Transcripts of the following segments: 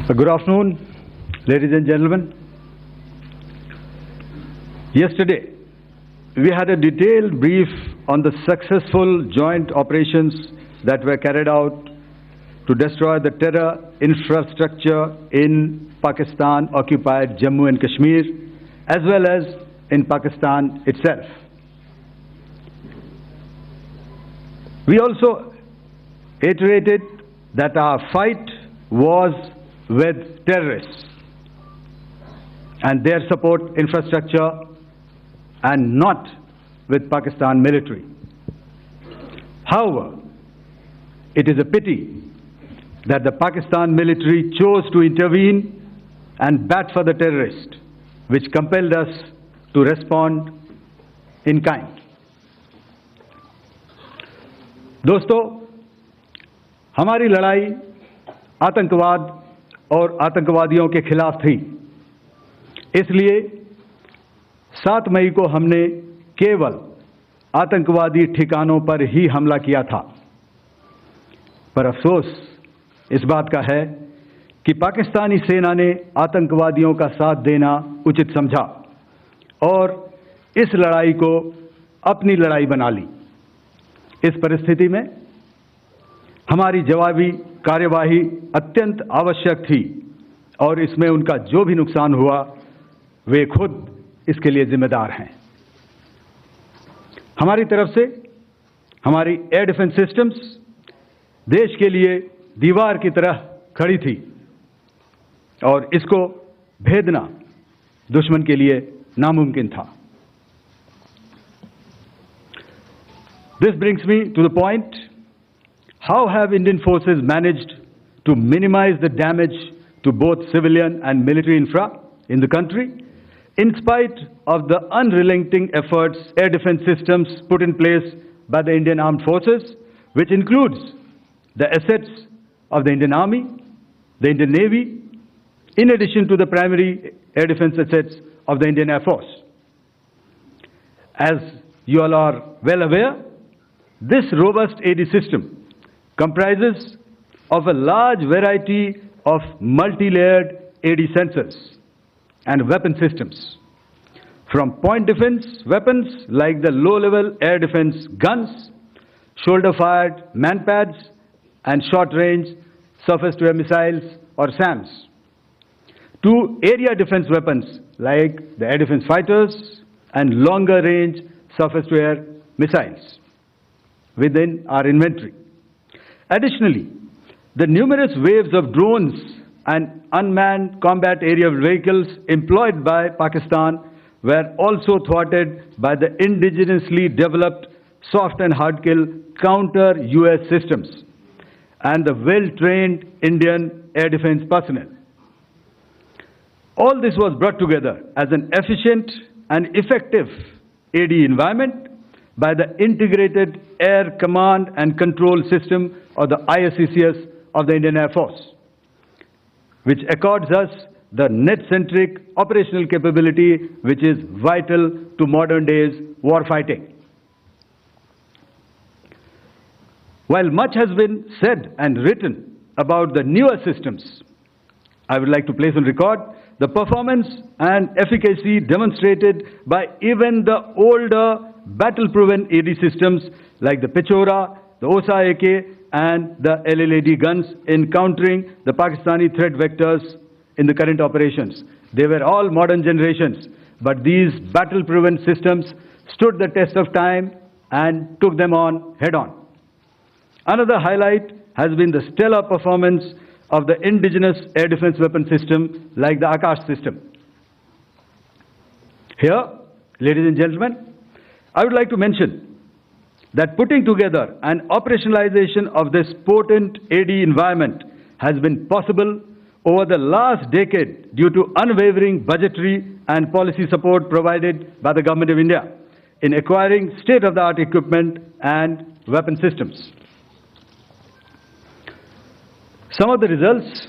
Good afternoon, ladies and gentlemen. Yesterday, we had a detailed brief on the successful joint operations that were carried out to destroy the terror infrastructure in Pakistan-occupied Jammu and Kashmir, as well as in Pakistan itself. We also iterated that our fight was with terrorists and their support infrastructure and not with Pakistan military. However, it is a pity that the Pakistan military chose to intervene and bat for the terrorist, which compelled us to respond in kind. दोस्तों, हमारी लड़ाई आतंकवाद और आतंकवादियों के खिलाफ थी। इसलिए 7 मई को हमने केवल आतंकवादी ठिकानों पर ही हमला किया था। पर अफसोस इस बात का है कि पाकिस्तानी सेना ने आतंकवादियों का साथ देना उचित समझा और इस लड़ाई को अपनी लड़ाई बना ली। इस परिस्थिति में हमारी जवाबी कार्यवाही अत्यंत आवश्यक थी और इसमें उनका जो भी नुकसान हुआ वे खुद इसके लिए जिम्मेदार हैं। हमारी तरफ से हमारी एयर डिफेंस सिस्टम्स देश के लिए दीवार की तरह खड़ी थी और इसको भेदना दुश्मन के लिए नामुमकिन था। This brings me to the point, how have Indian forces managed to minimize the damage to both civilian and military infra in the country, in spite of the unrelenting efforts air defense systems put in place by the Indian Armed Forces, which includes the assets of the Indian Army, the Indian Navy, in addition to the primary air defense assets of the Indian Air Force. As you all are well aware, this robust AD system comprises of a large variety of multi-layered AD sensors and weapon systems, from point defense weapons like the low-level air defense guns, shoulder-fired manpads, and short-range surface-to-air missiles or SAMs, to area defense weapons like the air defense fighters and longer-range surface-to-air missiles within our inventory. Additionally, the numerous waves of drones and unmanned combat aerial vehicles employed by Pakistan were also thwarted by the indigenously developed soft and hard kill counter-US systems and the well-trained Indian air defense personnel. All this was brought together as an efficient and effective AD environment by the Integrated Air Command and Control System, or the ISCCS of the Indian Air Force, which accords us the net-centric operational capability which is vital to modern days warfighting. While much has been said and written about the newer systems, I would like to place on record the performance and efficacy demonstrated by even the older battle-proven AD systems like the Pechora, the OSA AK, and the LLAD guns in countering the Pakistani threat vectors in the current operations. They were all modern generations, but these battle-proven systems stood the test of time and took them on head-on. Another highlight has been the stellar performance of the indigenous air defense weapon system like the Akash system. Here, ladies and gentlemen, I would like to mention that putting together and operationalization of this potent AD environment has been possible over the last decade due to unwavering budgetary and policy support provided by the Government of India in acquiring state-of-the-art equipment and weapon systems. Some of the results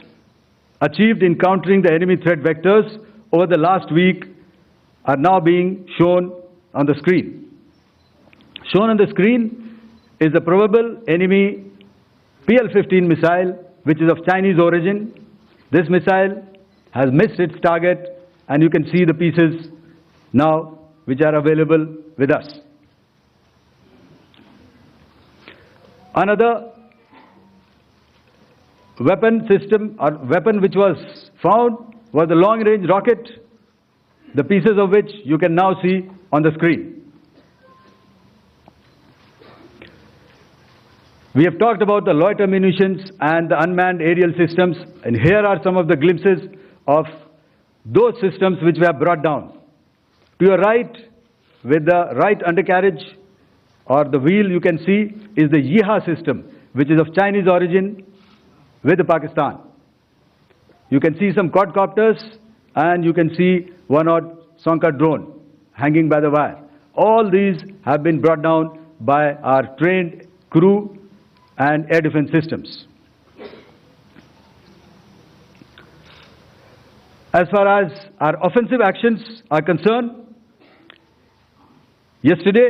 achieved in countering the enemy threat vectors over the last week are now being shown on the screen. Shown on the screen is the probable enemy PL-15 missile, which is of Chinese origin, This missile has missed its target, and you can see the pieces now which are available with us. Another weapon system or weapon which was found was a long-range rocket, the pieces of which you can now see on the screen. We have talked about the loiter munitions and the unmanned aerial systems, and here are some of the glimpses of those systems which we have brought down. To your right, with the right undercarriage or the wheel, you can see is the Yeeha system, which is of Chinese origin with Pakistan. You can see some quadcopters, and you can see one odd Sonka drone hanging by the wire. All these have been brought down by our trained crew and air defense systems. As far as our offensive actions are concerned, yesterday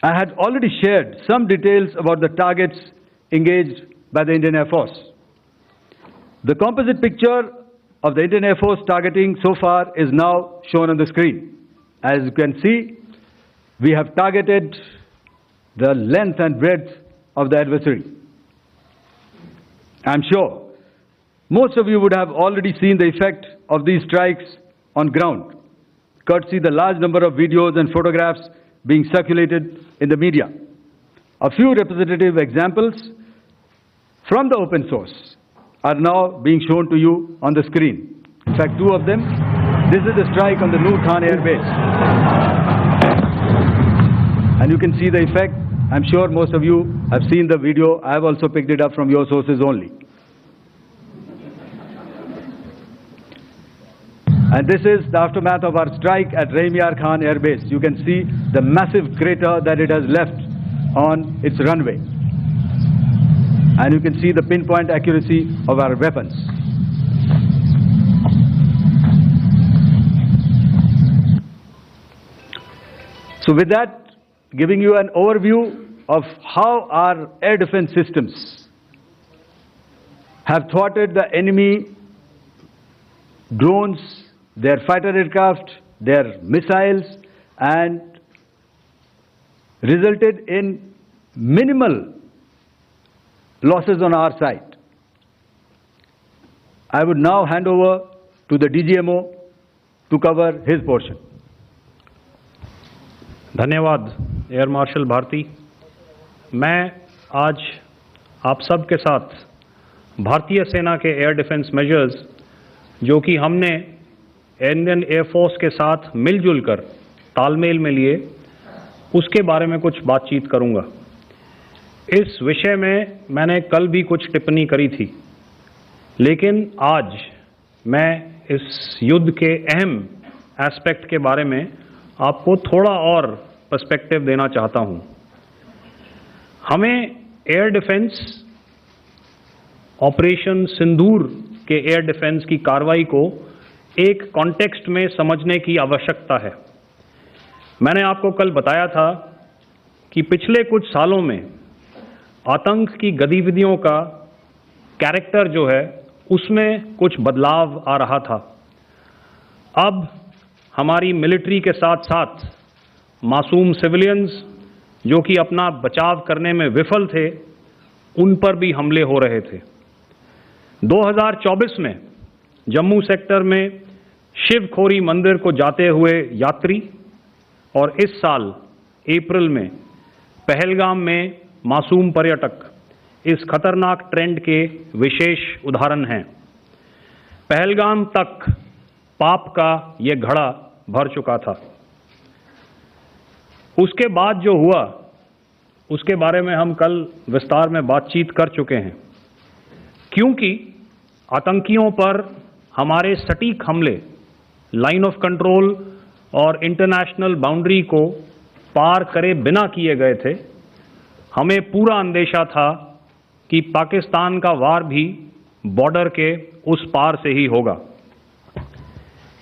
I had already shared some details about the targets engaged by the Indian Air Force. The composite picture of the Indian Air Force targeting so far is now shown on the screen. As you can see, we have targeted the length and breadth of the adversary. I'm sure most of you would have already seen the effect of these strikes on ground, courtesy the large number of videos and photographs being circulated in the media. A few representative examples from the open source are now being shown to you on the screen. In fact, two of them. This is the strike on the Noor Khan Air Base. And you can see the effect. I'm sure most of you have seen the video. I have also picked it up from your sources only. And this is the aftermath of our strike at Rahim Yar Khan Air Base. You can see the massive crater that it has left on its runway. And you can see the pinpoint accuracy of our weapons. So with that, giving you an overview of how our air defense systems have thwarted the enemy drones, their fighter aircraft, their missiles, and resulted in minimal losses on our side. I would now hand over to the DGMO to cover his portion. धन्यवाद air marshal Bharti. मैं आज आप सब के साथ भारतीय सेना के एयर डिफेंस मेजर्स जो कि हमने इंडियन एयरफोर्स के साथ मिलजुल कर तालमेल में लिए, उसके बारे में कुछ बातचीत करूंगा। इस विषय में मैंने कल भी कुछ टिप्पणी करी थी, लेकिन आज मैं इस युद्ध के अहम एस्पेक्ट के बारे में आपको थोड़ा और पर्सपेक्टिव देना चाहता हूं। हमें एयर डिफेंस ऑपरेशन सिंदूर के एयर डिफेंस की कार्रवाई को एक कॉन्टेक्स्ट में समझने की आवश्यकता है। मैंने आपको कल बताया था कि पिछले कुछ सालों में आतंक की गतिविधियों का कैरेक्टर जो है उसमें कुछ बदलाव आ रहा था। अब हमारी मिलिट्री के साथ साथ मासूम सिविलियंस जो कि अपना बचाव करने में विफल थे, उन पर भी हमले हो रहे थे। 2024 में जम्मू सेक्टर में शिवखोरी मंदिर को जाते हुए यात्री और इस साल अप्रैल में पहलगाम में मासूम पर्यटक इस खतरनाक ट्रेंड के विशेष उदाहरण हैं। पहलगाम तक पाप का ये घड़ा भर चुका था। उसके बाद जो हुआ उसके बारे में हम कल विस्तार में बातचीत कर चुके हैं, क्योंकि आतंकियों पर हमारे सटीक हमले लाइन ऑफ कंट्रोल और इंटरनेशनल बाउंड्री को पार करे बिना किए गए थे। हमें पूरा अंदेशा था कि पाकिस्तान का वार भी बॉर्डर के उस पार से ही होगा।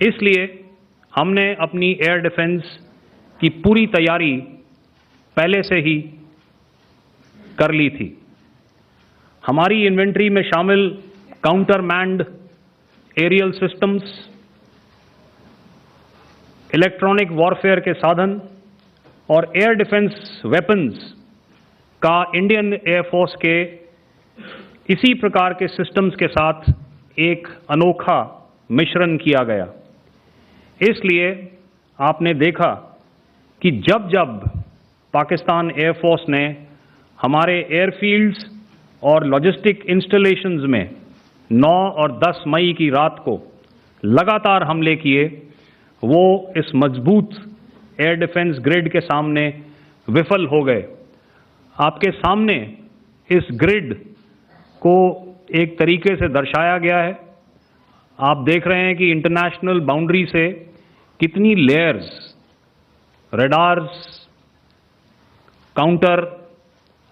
इसलिए हमने अपनी एयर डिफेंस की पूरी तैयारी पहले से ही कर ली थी। हमारी इन्वेंट्री में शामिल counter manned aerial systems, electronic warfare के साधन और एयर डिफेंस वेपन्स का इंडियन एयरफोर्स के इसी प्रकार के सिस्टम्स के साथ एक अनोखा मिश्रण किया गया। इसलिए आपने देखा कि जब जब पाकिस्तान एयरफोर्स ने हमारे एयरफील्ड्स और लॉजिस्टिक इंस्टॉलेशंस में 9 और 10 मई की रात को लगातार हमले किए, वो इस मजबूत एयर डिफेंस ग्रिड के सामने विफल हो गए। आपके सामने इस ग्रिड को एक तरीके से दर्शाया गया है। आप देख रहे हैं कि इंटरनेशनल बाउंड्री से कितनी layers, radars, counter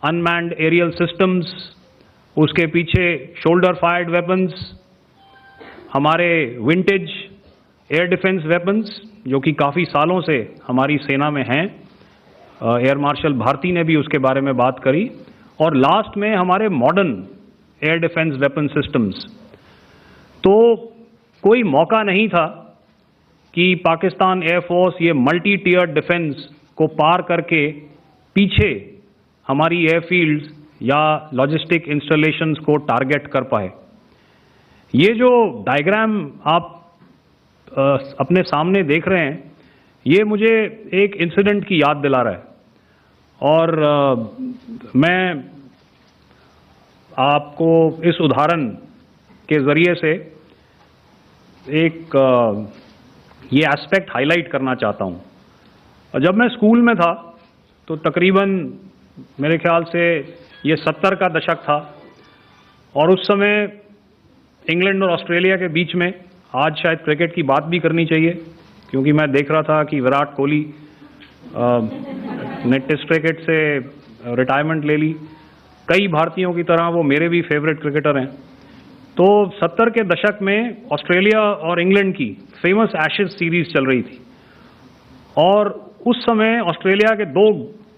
unmanned aerial systems, उसके पीछे शोल्डर फायर्ड वेपन्स, हमारे विंटेज एयर डिफेंस वेपन्स जो कि काफ़ी सालों से हमारी सेना में हैं। एयर मार्शल भारती ने भी उसके बारे में बात करी। और लास्ट में हमारे modern air defence weapon systems. तो कोई मौका नहीं था कि पाकिस्तान एयरफोर्स ये मल्टी टियर डिफेंस को पार करके पीछे हमारी एयरफील्ड्स या लॉजिस्टिक इंस्टॉलेशंस को टारगेट कर पाए। ये जो डायग्राम आप अपने सामने देख रहे हैं, ये मुझे एक इंसिडेंट की याद दिला रहा है। और मैं आपको इस उदाहरण के ज़रिए से एक ये एस्पेक्ट हाईलाइट करना चाहता हूँ। जब मैं स्कूल में था तो तकरीबन मेरे ख्याल से ये 70 का दशक था और उस समय इंग्लैंड और ऑस्ट्रेलिया के बीच में, आज शायद क्रिकेट की बात भी करनी चाहिए क्योंकि मैं देख रहा था कि विराट कोहली ने टेस्ट क्रिकेट से रिटायरमेंट ले ली। कई भारतीयों की तरह वो मेरे भी फेवरेट क्रिकेटर हैं। तो 70 के दशक में ऑस्ट्रेलिया और इंग्लैंड की फेमस एशेज सीरीज चल रही थी और उस समय ऑस्ट्रेलिया के दो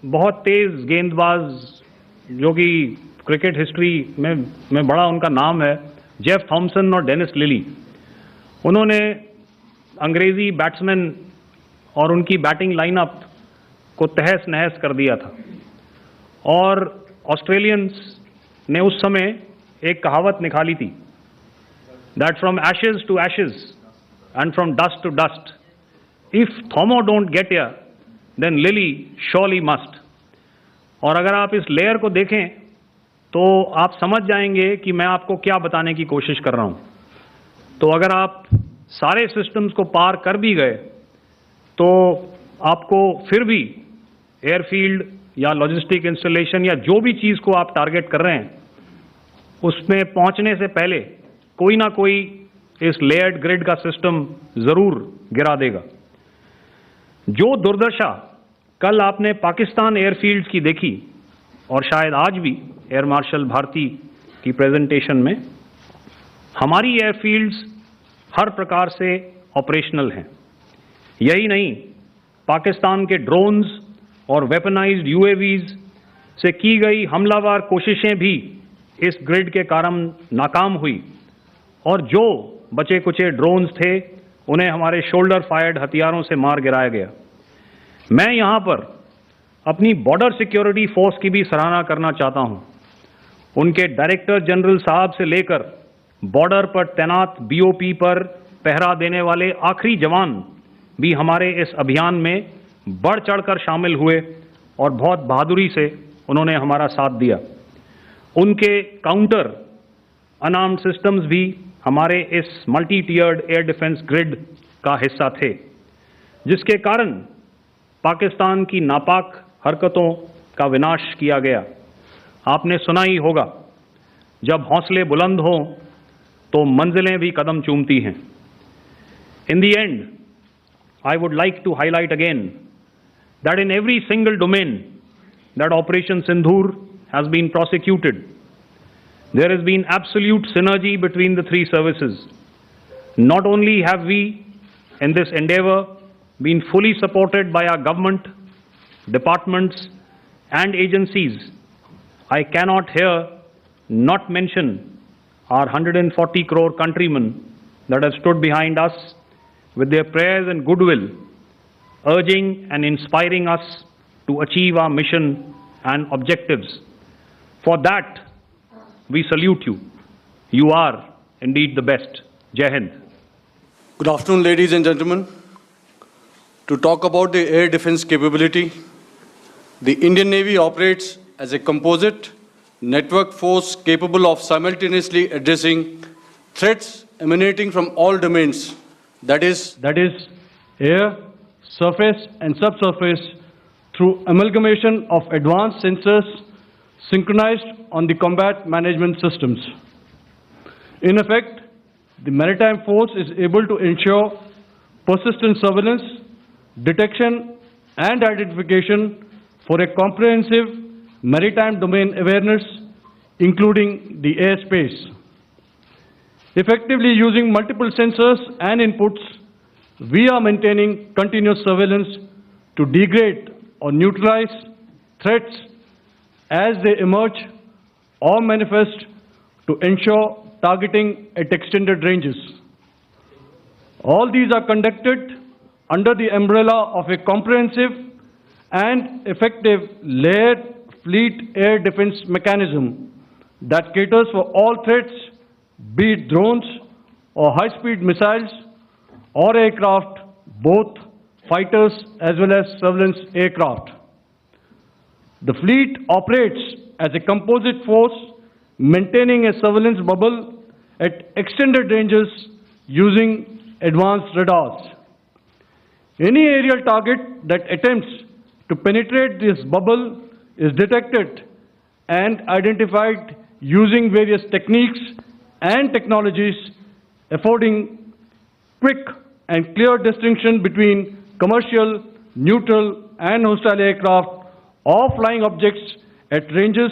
बहुत तेज गेंदबाज जो कि क्रिकेट हिस्ट्री में बड़ा उनका नाम है, जेफ थॉमसन और डेनिस लिली, उन्होंने अंग्रेजी बैट्समैन और उनकी बैटिंग लाइनअप को तहस नहस कर दिया था। और ऑस्ट्रेलियंस ने उस समय एक कहावत निकाली थी, that from ashes to ashes and from dust to dust, if Thommo don't get here then Lillee surely must. और अगर आप इस लेयर को देखें तो आप समझ जाएंगे कि मैं आपको क्या बताने की कोशिश कर रहा हूं। तो अगर आप सारे सिस्टम्स को पार कर भी गए तो आपको फिर भी एयरफील्ड या लॉजिस्टिक इंस्टॉलेशन या जो भी चीज़ को आप टारगेट कर रहे हैं उसमें पहुंचने से पहले कोई ना कोई इस लेयर्ड ग्रिड का सिस्टम ज़रूर गिरा देगा। जो दुर्दशा कल आपने पाकिस्तान एयरफील्ड्स की देखी और शायद आज भी एयर मार्शल भारती की प्रेजेंटेशन में, हमारी एयरफील्ड्स हर प्रकार से ऑपरेशनल हैं। यही नहीं, पाकिस्तान के ड्रोन्स और वेपनाइज्ड यूएवीज से की गई हमलावर कोशिशें भी इस ग्रिड के कारण नाकाम हुई और जो बचे कुचे ड्रोन्स थे उन्हें हमारे शोल्डर फायर्ड हथियारों से मार गिराया गया। मैं यहाँ पर अपनी बॉर्डर सिक्योरिटी फोर्स की भी सराहना करना चाहता हूँ। उनके डायरेक्टर जनरल साहब से लेकर बॉर्डर पर तैनात बीओपी पर पहरा देने वाले आखिरी जवान भी हमारे इस अभियान में बढ़ चढ़कर शामिल हुए और बहुत बहादुरी से उन्होंने हमारा साथ दिया। उनके काउंटर अनार्म्ड सिस्टम्स भी हमारे इस मल्टी टियर्ड एयर डिफेंस ग्रिड का हिस्सा थे, जिसके कारण पाकिस्तान की नापाक हरकतों का विनाश किया गया। आपने सुना ही होगा, जब हौसले बुलंद हों तो मंजिलें भी कदम चूमती हैं। In the end, I would like to highlight again that in every single domain that Operation Sindoor has been prosecuted, there has been absolute synergy between the three services. Not only have we, in this endeavor, been fully supported by our government, departments and agencies, I cannot here not mention our 140 crore countrymen that have stood behind us with their prayers and goodwill, urging and inspiring us to achieve our mission and objectives. For that, we salute you. You are indeed the best. Jai Hind. Good afternoon, ladies and gentlemen. To talk about the air defense capability, the Indian Navy operates as a composite network force capable of simultaneously addressing threats emanating from all domains, that is air, surface and subsurface, through amalgamation of advanced sensors synchronized on the combat management systems. In effect, the maritime force is able to ensure persistent surveillance, detection and identification for a comprehensive maritime domain awareness, including the airspace. Effectively using multiple sensors and inputs, we are maintaining continuous surveillance to degrade or neutralize threats as they emerge or manifest to ensure targeting at extended ranges. All these are conducted under the umbrella of a comprehensive and effective layered fleet air defense mechanism that caters for all threats, be it drones or high-speed missiles or aircraft, both fighters as well as surveillance aircraft. The fleet operates as a composite force, maintaining a surveillance bubble at extended ranges using advanced radars. Any aerial target that attempts to penetrate this bubble is detected and identified using various techniques and technologies, affording quick and clear distinction between commercial, neutral and hostile aircraft or flying objects at ranges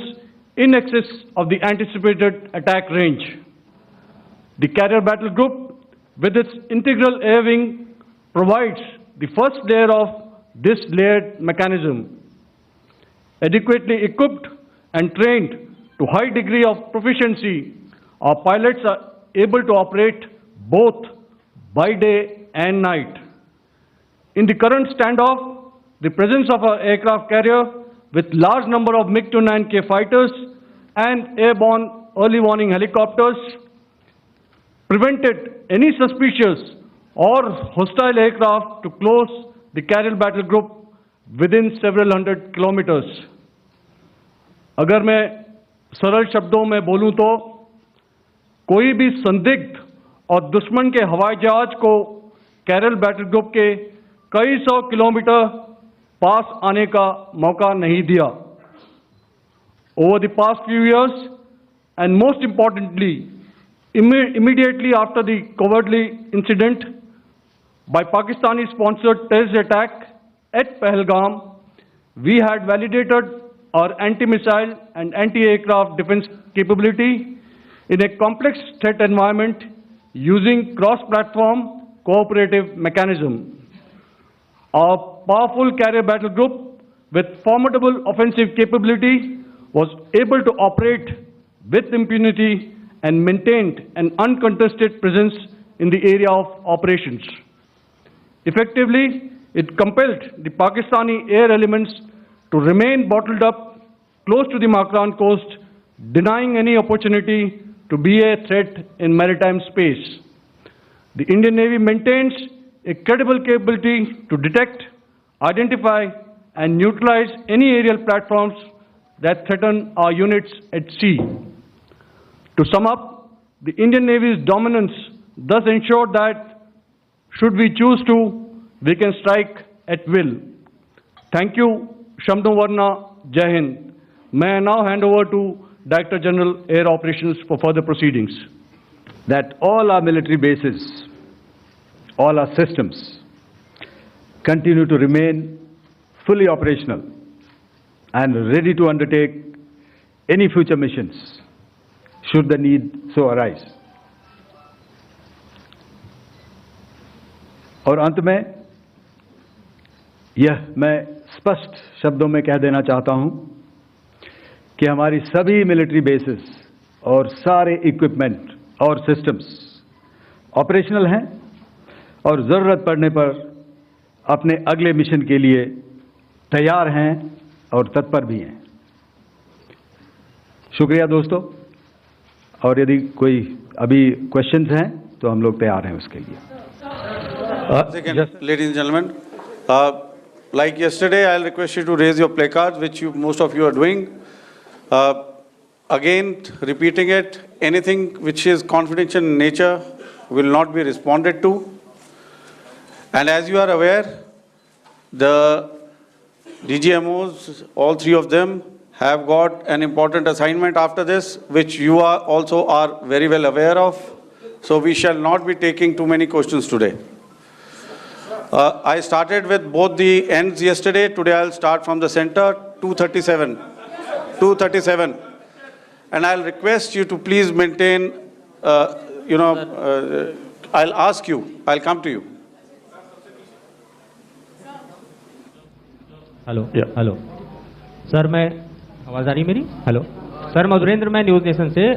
in excess of the anticipated attack range. The Carrier Battle Group, with its integral air wing, provides the first layer of this layered mechanism. Adequately equipped and trained to high degree of proficiency, our pilots are able to operate both by day and night. In the current standoff, the presence of our aircraft carrier with large number of MiG-29K fighters and airborne early warning helicopters prevented any suspicious or hostile aircraft to close the Carrier Battle Group within several hundred kilometers. अगर मैं सरल शब्दों में बोलूं तो कोई भी संदिग्ध और दुश्मन के हवाई जहाज को कैरल बैटल ग्रुप के कई सौ किलोमीटर पास आने का मौका नहीं दिया. Over the past few years, and most importantly, immediately after the cowardly incident by Pakistani-sponsored terrorist attack at Pahalgam, we had validated our anti-missile and anti-aircraft defense capability in a complex threat environment using cross-platform cooperative mechanism. Our powerful carrier battle group with formidable offensive capability was able to operate with impunity and maintained an uncontested presence in the area of operations. Effectively, it compelled the Pakistani air elements to remain bottled up close to the Makran coast, denying any opportunity to be a threat in maritime space. The Indian Navy maintains a credible capability to detect, identify, and neutralize any aerial platforms that threaten our units at sea. To sum up, the Indian Navy's dominance thus ensured that, should we choose to, we can strike at will. Thank you, Shamdon Varna, Jai Hind. May I now hand over to Director General Air Operations for further proceedings. That all our military bases, all our systems continue to remain fully operational and ready to undertake any future missions should the need so arise. और अंत में यह मैं स्पष्ट शब्दों में कह देना चाहता हूं कि हमारी सभी मिलिट्री बेसेस और सारे इक्विपमेंट और सिस्टम्स ऑपरेशनल हैं और ज़रूरत पड़ने पर अपने अगले मिशन के लिए तैयार हैं और तत्पर भी हैं। शुक्रिया दोस्तों, और यदि कोई अभी क्वेश्चंस हैं तो हम लोग तैयार हैं उसके लिए। Ladies and gentlemen, like yesterday, I'll request you to raise your placards, which most of you are doing. Again, repeating it, anything which is confidential in nature will not be responded to. And as you are aware, the DGMOs, all three of them, have got an important assignment after this, which you are very well aware of. So we shall not be taking too many questions today. I started with both the ends yesterday. Today I'll start from the center, 237. 237. And I'll request you to please maintain, I'll ask you, I'll come to you. Hello hello sir, मैं आवाज़ आ रही मेरी? Hello sir, Madhurendra, मैं news nation से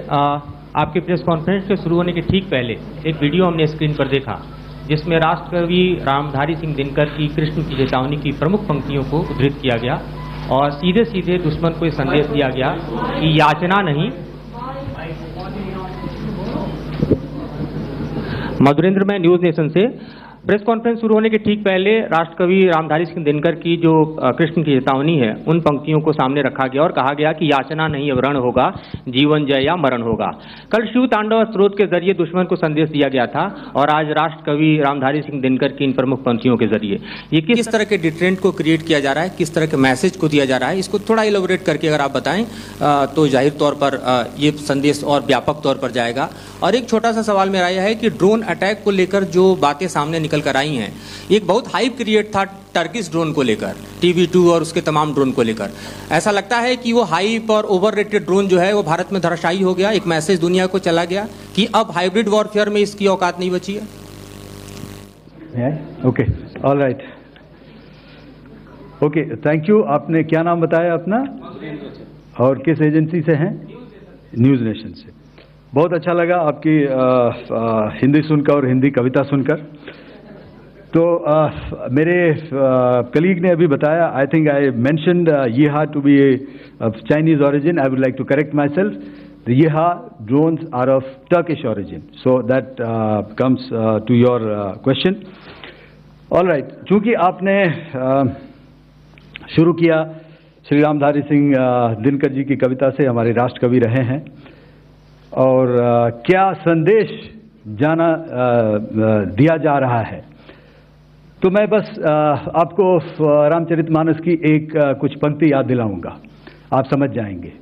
आपके press conference के शुरू होने के ठीक पहले एक वीडियो हमने स्क्रीन पर देखा जिसमें राष्ट्रकवि रामधारी सिंह दिनकर की कृष्ण की चेतावनी की प्रमुख पंक्तियों को उद्धृत किया गया और सीधे सीधे दुश्मन को ये संदेश दिया गया कि याचना नहीं। मधुरेंद्र, मैं न्यूज़ नेशन से प्रेस कॉन्फ्रेंस शुरू होने के ठीक पहले राष्ट्रकवि रामधारी सिंह दिनकर की जो कृष्ण की चेतावनी है उन पंक्तियों को सामने रखा गया और कहा गया कि याचना नहीं वरण होगा, जीवन जय या मरण होगा। कल शिव तांडव स्रोत के जरिए दुश्मन को संदेश दिया गया था और आज राष्ट्रकवि रामधारी सिंह दिनकर की इन प्रमुख पंक्तियों के जरिए ये किस तरह के डिटरेंट को क्रिएट किया जा रहा है, किस तरह के मैसेज को दिया जा रहा है, इसको थोड़ा इलेबोरेट करके अगर आप बताएं तो जाहिर तौर पर ये संदेश और व्यापक तौर पर जाएगा। और एक छोटा सा सवाल मेरा यह है कि ड्रोन अटैक को लेकर जो बातें सामने निकल कर आई हैं, एक बहुत हाइप क्रिएट था टर्किश ड्रोन को लेकर, TB2 और उसके तमाम ड्रोन को लेकर। ऐसा लगता है कि वो हाइप और ओवररेटेड ड्रोन जो है वो भारत में धराशायी हो गया, एक मैसेज दुनिया को चला गया कि अब हाइब्रिड वॉरफेयर में इसकी औकात नहीं बची है। Okay, all right, okay, thank you. आपने क्या नाम बताया अपना और किस एजेंसी से हैं? न्यूज़ नेशन से। बहुत अच्छा लगा आपकी हिंदी सुनकर और हिंदी कविता सुनकर। तो मेरे कलीग ने अभी बताया, I think I mentioned Yiha to be of Chinese origin. I would like to correct myself, the Yiha drones are of Turkish origin, so that comes to your question. All right, चूंकि आपने शुरू किया श्री रामधारी सिंह दिनकर जी की कविता से, हमारे राष्ट्रकवि रहे हैं, और क्या संदेश दिया जा रहा है, तो मैं बस आपको रामचरितमानस की एक कुछ पंक्ति याद दिलाऊंगा, आप समझ जाएंगे।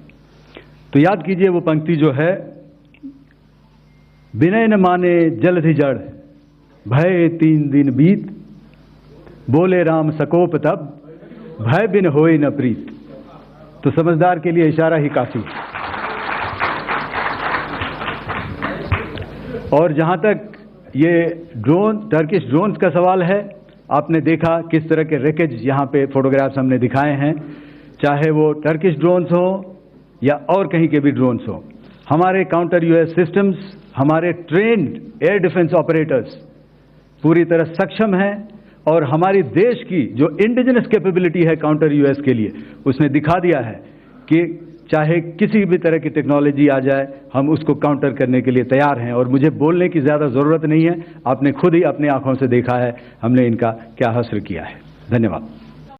तो याद कीजिए वो पंक्ति जो है, विनय न माने जलधि जड़, भय 3 दिन बीत, बोले राम सकोप तब, भय बिन होए न प्रीत। तो समझदार के लिए इशारा ही काफी है। और जहां तक ये ड्रोन, टर्किश ड्रोन्स का सवाल है, आपने देखा किस तरह के रैकेज यहाँ पे फोटोग्राफ्स हमने दिखाए हैं, चाहे वो टर्किश ड्रोन्स हो या और कहीं के भी ड्रोन्स हो। हमारे काउंटर यूएस सिस्टम्स, हमारे ट्रेन्ड एयर डिफेंस ऑपरेटर्स पूरी तरह सक्षम हैं और हमारी देश की जो इंडिजिनस कैपेबिलिटी है काउंटर यूएस के लिए, उसने दिखा दिया है कि चाहे किसी भी तरह की टेक्नोलॉजी आ जाए, हम उसको काउंटर करने के लिए तैयार हैं। और मुझे बोलने की ज़्यादा ज़रूरत नहीं है, आपने खुद ही अपनी आंखों से देखा है हमने इनका क्या हासिल किया है। धन्यवाद।